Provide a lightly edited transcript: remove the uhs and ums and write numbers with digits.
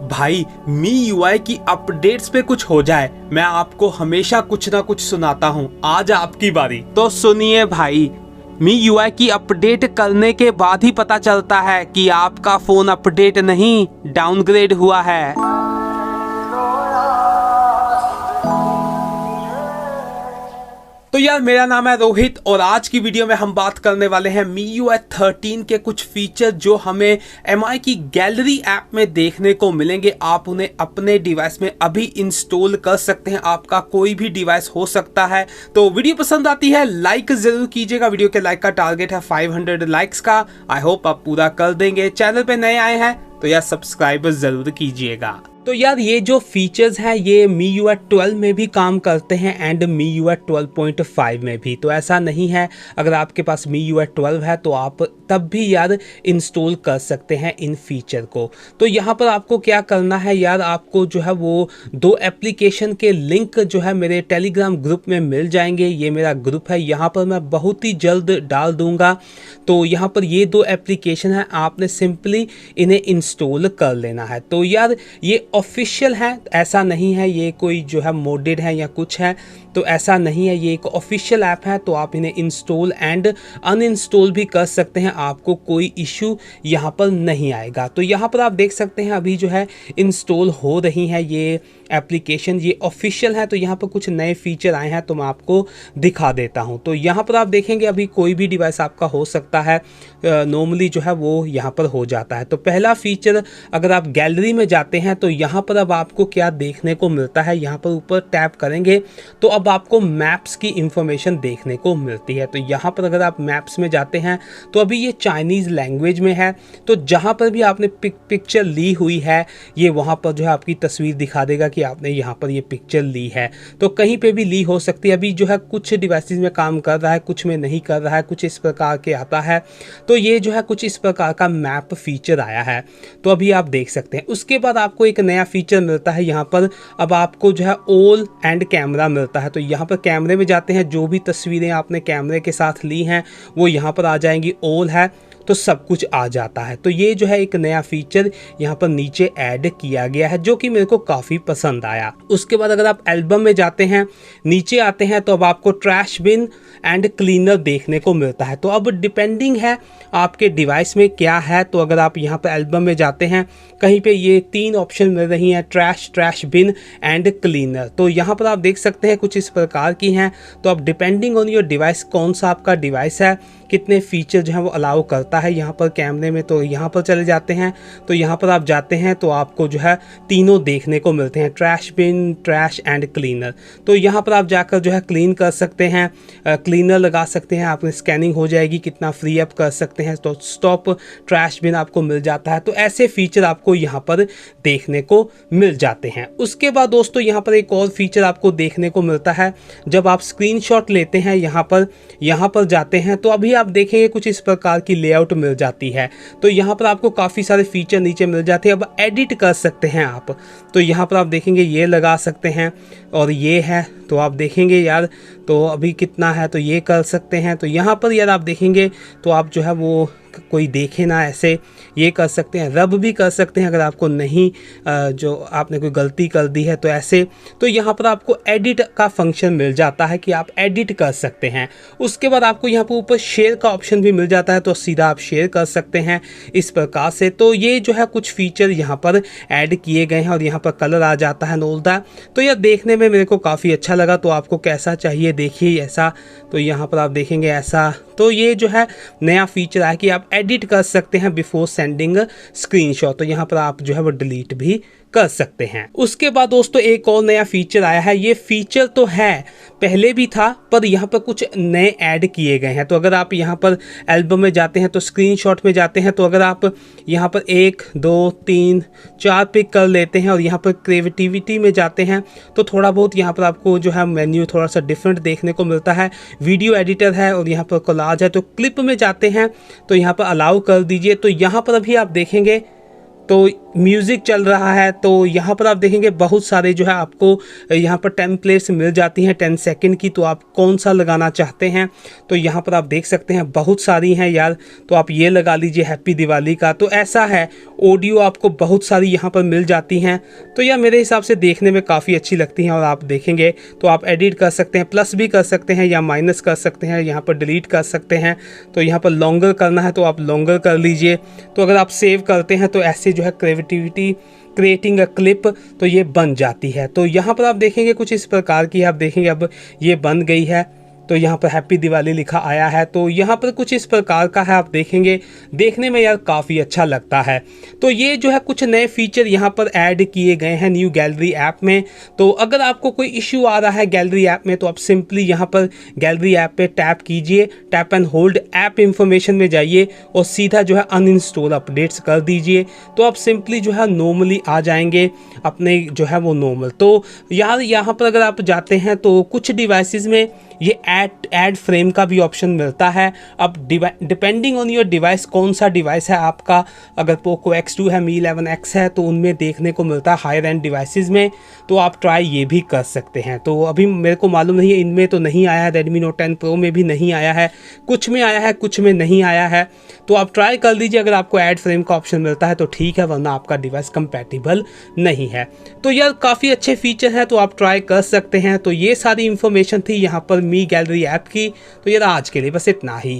भाई MIUI की updates पे कुछ हो जाए, मैं आपको हमेशा कुछ ना कुछ सुनाता हूँ। आज आपकी बारी, तो सुनिए भाई। MIUI की अपडेट करने के बाद ही पता चलता है कि आपका फोन अपडेट नहीं डाउनग्रेड हुआ है। तो यार, मेरा नाम है रोहित और आज की वीडियो में हम बात करने वाले हैं MIUI 13 के कुछ फीचर जो हमें MI की गैलरी ऐप में देखने को मिलेंगे। आप उन्हें अपने डिवाइस में अभी इंस्टॉल कर सकते हैं। आपका कोई भी डिवाइस हो सकता है। तो वीडियो पसंद आती है लाइक जरूर कीजिएगा। वीडियो के लाइक का टारगेट है 500 लाइक्स का। आई होप आप पूरा कर देंगे। चैनल पे नए आए हैं तो यार सब्सक्राइब जरूर कीजिएगा। तो यार, ये जो फीचर्स हैं ये MIUI 12 में भी काम करते हैं एंड MIUI 12.5 में भी। तो ऐसा नहीं है, अगर आपके पास MIUI 12 है तो आप तब भी यार इंस्टॉल कर सकते हैं इन फीचर को। तो यहाँ पर आपको क्या करना है यार, आपको जो है वो दो एप्लीकेशन के लिंक जो है मेरे टेलीग्राम ग्रुप में मिल जाएंगे। ये मेरा ग्रुप है, यहाँ पर मैं बहुत ही जल्द डाल दूंगा। तो यहाँ पर ये दो एप्लीकेशन है, आपने सिंपली इन्हें इंस्टॉल कर लेना है। तो यार, ये ऑफिशियल है, ऐसा नहीं है ये कोई जो है मोडेड है या कुछ है, तो ऐसा नहीं है। ये एक ऑफिशियल ऐप है, तो आप इन्हें इंस्टॉल एंड अनइंस्टॉल भी कर सकते हैं। आपको कोई इशू यहाँ पर नहीं आएगा। तो यहाँ पर आप देख सकते हैं अभी जो है इंस्टॉल हो रही है ये एप्लीकेशन। ये ऑफिशियल है। तो यहाँ पर कुछ नए फीचर आए हैं तो मैं आपको दिखा देता हूँ। तो यहाँ पर आप देखेंगे अभी कोई भी डिवाइस आपका हो सकता है, नॉर्मली जो है वो यहाँ पर हो जाता है। तो पहला फीचर, अगर आप गैलरी में जाते हैं तो यहाँ पर अब आपको क्या देखने को मिलता है, यहाँ पर ऊपर टैप करेंगे तो अब आपको मैप्स की इंफॉर्मेशन देखने को मिलती है। तो यहाँ पर अगर आप मैप्स में जाते हैं तो अभी ये चाइनीज़ लैंग्वेज में है। तो जहाँ पर भी आपने पिक्चर ली हुई है, ये वहाँ पर जो है आपकी तस्वीर दिखा देगा कि आपने यहाँ पर ये पिक्चर ली है। तो कहीं पे भी ली हो सकती है। अभी जो है कुछ डिवाइसेस में काम कर रहा है, कुछ में नहीं कर रहा है, कुछ इस प्रकार के आता है। तो ये जो है कुछ इस प्रकार का मैप फीचर आया है, तो अभी आप देख सकते हैं। उसके बाद आपको एक नया फीचर मिलता है यहाँ पर। अब आपको जो है ऑल एंड कैमरा मिलता है। तो यहाँ पर कैमरे में जाते हैं, जो भी तस्वीरें आपने कैमरे के साथ ली हैं वो यहाँ पर आ जाएंगी। ऑल है तो सब कुछ आ जाता है। तो ये जो है एक नया फीचर यहाँ पर नीचे ऐड किया गया है, जो कि मेरे को काफ़ी पसंद आया। उसके बाद अगर आप एल्बम में जाते हैं, नीचे आते हैं, तो अब आपको ट्रैश बिन एंड क्लीनर देखने को मिलता है। तो अब डिपेंडिंग है आपके डिवाइस में क्या है। तो अगर आप यहाँ पर एल्बम में जाते हैं, कहीं पे ये तीन ऑप्शन मिल रही हैं, ट्रैश बिन एंड क्लीनर। तो यहाँ पर आप देख सकते हैं कुछ इस प्रकार की हैं। तो अब डिपेंडिंग ऑन योर डिवाइस, कौन सा आपका डिवाइस है, कितने फीचर जो है वो अलाउ करता है यहाँ पर कैमरे में, तो यहाँ पर चले जाते हैं। तो यहाँ पर आप जाते हैं तो आपको जो है तीनों देखने को मिलते हैं, trash bin, trash and cleaner. तो यहाँ पर आप जाकर जो है क्लीन कर सकते हैं, क्लीनर लगा सकते हैं, आपकी स्कैनिंग हो जाएगी, कितना फ्री अप कर सकते हैं। तो स्टॉप ट्रैश बिन आपको मिल जाता है। तो ऐसे फीचर आपको यहाँ पर देखने को मिल जाते हैं। उसके बाद दोस्तों यहाँ पर एक और फीचर आपको देखने को मिलता है। जब आप स्क्रीनशॉट लेते हैं, यहाँ पर जाते हैं, तो अभी आप देखेंगे कुछ इस प्रकार की लेआउट मिल जाती है। तो यहाँ पर आपको काफ़ी सारे फीचर नीचे मिल जाते हैं। अब एडिट कर सकते हैं आप। तो यहाँ पर आप देखेंगे ये लगा सकते हैं और ये है, तो आप देखेंगे यार, तो अभी कितना है तो ये कर सकते हैं। तो यहाँ पर यार आप देखेंगे तो आप जो है वो कोई देखे ना, ऐसे ये कर सकते हैं। रब भी कर सकते हैं अगर आपको नहीं, जो आपने कोई गलती कर दी है तो ऐसे। तो यहाँ पर आपको एडिट का फंक्शन मिल जाता है कि आप एडिट कर सकते हैं। उसके बाद आपको यहाँ पर ऊपर शेयर का ऑप्शन भी मिल जाता है, तो सीधा आप शेयर कर सकते हैं इस प्रकार से। तो ये जो है कुछ फीचर यहाँ पर ऐड किए गए हैं और यहाँ पर कलर आ जाता है नोल्डा। तो यह देखने में मेरे को काफ़ी अच्छा लगा। तो आपको कैसा चाहिए देखिए ऐसा। तो यहाँ पर आप देखेंगे ऐसा। तो ये जो है नया फीचर है कि आप एडिट कर सकते हैं बिफोर सेंडिंग स्क्रीनशॉट। तो यहाँ पर आप जो है वो डिलीट भी कर सकते हैं। उसके बाद दोस्तों एक और नया फीचर आया है। ये फीचर तो है, पहले भी था, पर यहाँ पर कुछ नए ऐड किए गए हैं। तो अगर आप यहाँ पर एल्बम में जाते हैं तो स्क्रीनशॉट में जाते हैं, तो अगर आप यहाँ पर 1 2 3 4 पिक कर लेते हैं और यहाँ पर क्रिएटिविटी में जाते हैं तो थोड़ा बहुत यहाँ पर आपको जो है मेन्यू थोड़ा सा डिफरेंट देखने को मिलता है। वीडियो एडिटर है और यहाँ पर कोलाज है। तो क्लिप में जाते हैं तो यहाँ पर अलाउ कर दीजिए। तो यहाँ पर अभी आप देखेंगे तो म्यूज़िक चल रहा है। तो यहाँ पर आप देखेंगे बहुत सारे जो है आपको यहाँ पर टेम्पलेट्स मिल जाती हैं 10 सेकंड की, तो आप कौन सा लगाना चाहते हैं। तो यहाँ पर आप देख सकते हैं बहुत सारी हैं यार, तो आप ये लगा लीजिए हैप्पी दिवाली का। तो ऐसा है, ऑडियो आपको बहुत सारी यहाँ पर मिल जाती हैं। तो यह मेरे हिसाब से देखने में काफ़ी अच्छी लगती हैं। और आप देखेंगे तो आप एडिट कर सकते हैं, प्लस भी कर सकते हैं या माइनस कर सकते हैं, यहाँ पर डिलीट कर सकते हैं। तो यहाँ पर लॉन्गर करना है तो आप लॉन्गर कर लीजिए। तो अगर आप सेव करते हैं तो ऐसे जो है क्रिएटिंग अ क्लिप, तो ये बन जाती है। तो यहाँ पर आप देखेंगे कुछ इस प्रकार की आप देखेंगे अब ये बन गई है। तो यहाँ पर हैप्पी दिवाली लिखा आया है। तो यहाँ पर कुछ इस प्रकार का है, आप देखेंगे देखने में यार काफ़ी अच्छा लगता है। तो ये जो है कुछ नए फीचर यहाँ पर ऐड किए गए हैं न्यू गैलरी ऐप में। तो अगर आपको कोई इश्यू आ रहा है गैलरी ऐप में, तो आप सिंपली यहाँ पर गैलरी ऐप पे टैप कीजिए, tap and hold, app information में जाइए और सीधा जो है अनइंस्टॉल अपडेट्स कर दीजिए। तो आप सिंपली जो है नॉर्मली आ जाएंगे अपने जो है वो नॉर्मल। तो यार यहाँ पर अगर आप जाते हैं तो कुछ डिवाइसेस में ये ऐड फ्रेम का भी ऑप्शन मिलता है। अब डिपेंडिंग ऑन योर डिवाइस, कौन सा डिवाइस है आपका, अगर पोको X2 है, Mi 11X है, तो उनमें देखने को मिलता है हायर एंड डिवाइसेस में। तो आप ट्राई ये भी कर सकते हैं। तो अभी मेरे को मालूम नहीं है, इनमें तो नहीं आया है, Redmi Note 10 Pro में भी नहीं आया है, कुछ में आया है कुछ में नहीं आया है। तो आप ट्राई कर लीजिए, अगर आपको ऐड फ्रेम का ऑप्शन मिलता है तो ठीक है, वरना आपका डिवाइस कंपैटिबल नहीं है। तो यार काफ़ी अच्छे फीचर हैं, तो आप ट्राई कर सकते हैं। तो ये सारी इन्फॉर्मेशन थी यहाँ पर मी गैलरी ऐप की। तो यार आज के लिए बस इतना ही।